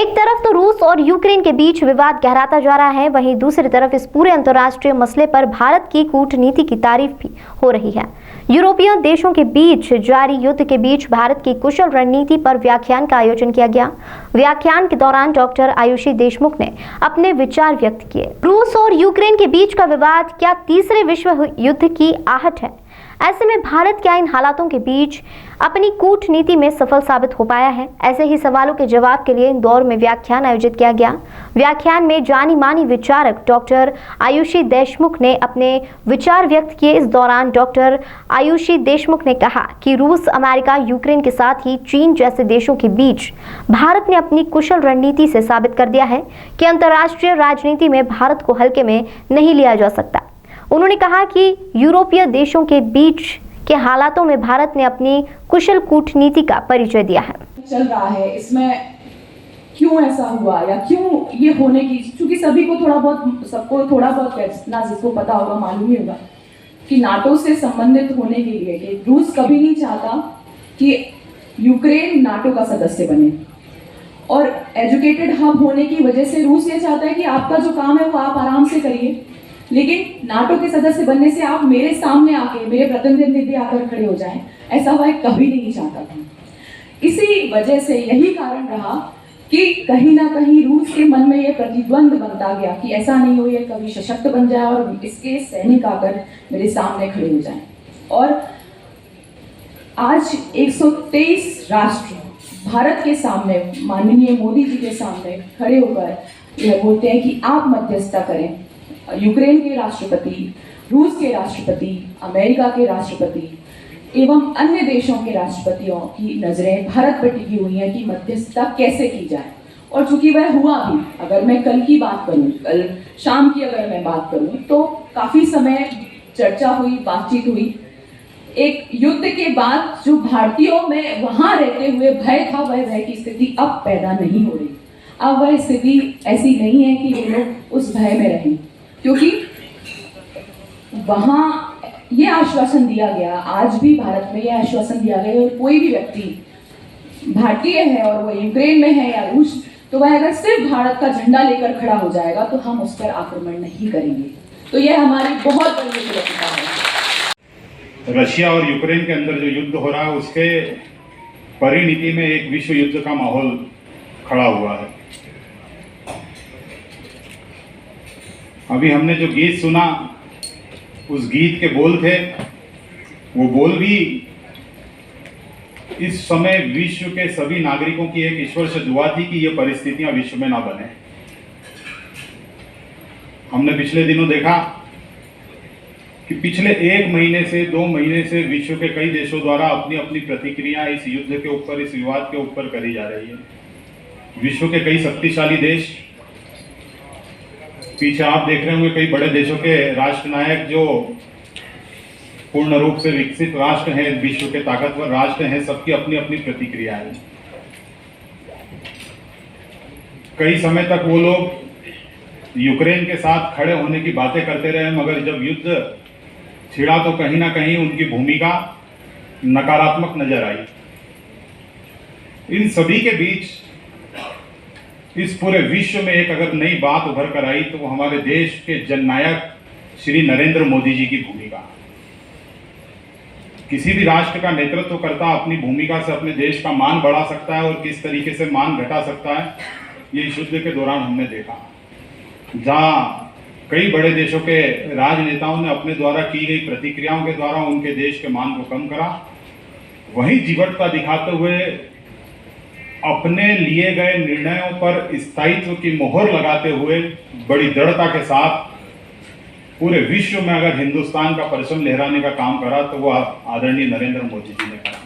एक तरफ तो रूस और यूक्रेन के बीच विवाद गहराता जा रहा है, वहीं दूसरी तरफ इस पूरे अंतर्राष्ट्रीय मसले पर भारत की कूटनीति की तारीफ भी हो रही है। यूरोपीय देशों के बीच जारी युद्ध के बीच भारत की कुशल रणनीति पर व्याख्यान का आयोजन किया गया। व्याख्यान के दौरान डॉक्टर आयुषी देशमुख ने अपने विचार व्यक्त किए। रूस और यूक्रेन के बीच का विवाद क्या तीसरे विश्व युद्ध की आहट है? ऐसे में भारत क्या इन हालातों के बीच अपनी कूटनीति में सफल साबित हो पाया है? ऐसे ही सवालों के जवाब के लिए इंदौर में व्याख्यान आयोजित किया गया। व्याख्यान में जानी मानी विचारक डॉक्टर आयुषी देशमुख ने अपने विचार व्यक्त किए। इस दौरान डॉक्टर आयुषी देशमुख ने कहा कि रूस, अमेरिका, यूक्रेन के साथ ही चीन जैसे देशों के बीच भारत ने अपनी कुशल रणनीति से साबित कर दिया है कि अंतर्राष्ट्रीय राजनीति में भारत को हल्के में नहीं लिया जा सकता। उन्होंने कहा कि यूरोपीय देशों के बीच के हालातों में भारत ने अपनी कुशल कूटनीति का परिचय दिया है। चल रहा है, इसमें क्यों ऐसा हुआ या क्यों ये होने की, क्योंकि सबको थोड़ा बहुत जितना जिसको पता होगा मालूम ही होगा कि नाटो से संबंधित होने के लिए कि रूस कभी नहीं चाहता कि यूक्रेन नाटो का सदस्य बने, और एजुकेटेड हब होने की वजह से रूस ये चाहता है कि आपका जो काम है वो आप आराम से करिए, लेकिन नाटो के सदस्य बनने से आप मेरे सामने आके, मेरे प्रतिनिधि आकर खड़े हो जाएं, ऐसा वह कभी नहीं चाहता था। इसी वजह से यही कारण रहा कि कहीं ना कहीं रूस के मन में यह प्रतिद्वंद बनता गया कि ऐसा नहीं हो ये कभी सशक्त बन जाए और इसके सैनिक आकर मेरे सामने खड़े हो जाएं। और आज 123 राष्ट्र भारत के सामने, माननीय मोदी जी के सामने खड़े होकर यह बोलते हैं कि आप मध्यस्थता करें। यूक्रेन के राष्ट्रपति, रूस के राष्ट्रपति, अमेरिका के राष्ट्रपति एवं अन्य देशों के राष्ट्रपतियों की नजरें भारत पर टिकी हुई हैं कि मध्यस्थता कैसे की जाए। और चूंकि वह हुआ भी, अगर मैं कल की बात करूं, कल शाम की अगर मैं बात करूं, तो काफी समय चर्चा हुई, बातचीत हुई। एक युद्ध के बाद जो भारतीयों में वहां रहते हुए भय था, वह भय की स्थिति अब पैदा नहीं हो रही। अब वह स्थिति ऐसी नहीं है कि वे लोग उस भय में रहें, क्योंकि वहां यह आश्वासन दिया गया, आज भी भारत में यह आश्वासन दिया गया कि कोई भी व्यक्ति भारतीय है और वह यूक्रेन में है या रूस, तो वह अगर सिर्फ भारत का झंडा लेकर खड़ा हो जाएगा तो हम उस पर आक्रमण नहीं करेंगे। तो यह हमारी बहुत बड़ी सुरक्षा है। रशिया और यूक्रेन के अंदर जो युद्ध हो रहा है, उसके परिणति में एक विश्व युद्ध का माहौल खड़ा हुआ है। अभी हमने जो गीत सुना, उस गीत के बोल थे, वो बोल भी इस समय विश्व के सभी नागरिकों की एक ईश्वर से दुआ थी कि ये परिस्थितियां विश्व में ना बने। हमने पिछले दिनों देखा कि पिछले 1 महीने से 2 महीने से विश्व के कई देशों द्वारा अपनी अपनी प्रतिक्रिया इस युद्ध के ऊपर, इस विवाद के ऊपर करी जा रही है। विश्व के कई शक्तिशाली देश, पीछे आप देख रहे होंगे कई बड़े देशों के राष्ट्रनायक जो पूर्ण रूप से विकसित राष्ट्र हैं, विश्व के ताकतवर राष्ट्र हैं, सबकी अपनी अपनी प्रतिक्रिया है। कई समय तक वो लोग यूक्रेन के साथ खड़े होने की बातें करते रहे, मगर जब युद्ध छिड़ा तो कहीं ना कहीं उनकी भूमिका नकारात्मक नजर आई। इन सभी के बीच इस पूरे विश्व में एक अगर नई बात उभर कर आई तो वो हमारे देश के जननायक श्री नरेंद्र मोदी जी की भूमिका। किसी भी राष्ट्र का नेतृत्व करता अपनी भूमिका से अपने देश का मान बढ़ा सकता है और किस तरीके से मान घटा सकता है, ये इस युद्ध के दौरान हमने देखा। जहाँ कई बड़े देशों के राजनेताओं ने अपने द्वारा की गई प्रतिक्रियाओं के द्वारा उनके देश के मान को कम करा, वहीं जीवटता दिखाते हुए अपने लिए गए निर्णयों पर स्थायित्व की मोहर लगाते हुए बड़ी दृढ़ता के साथ पूरे विश्व में अगर हिंदुस्तान का परचम लहराने का काम करा तो वह आदरणीय नरेंद्र मोदी जी ने करा।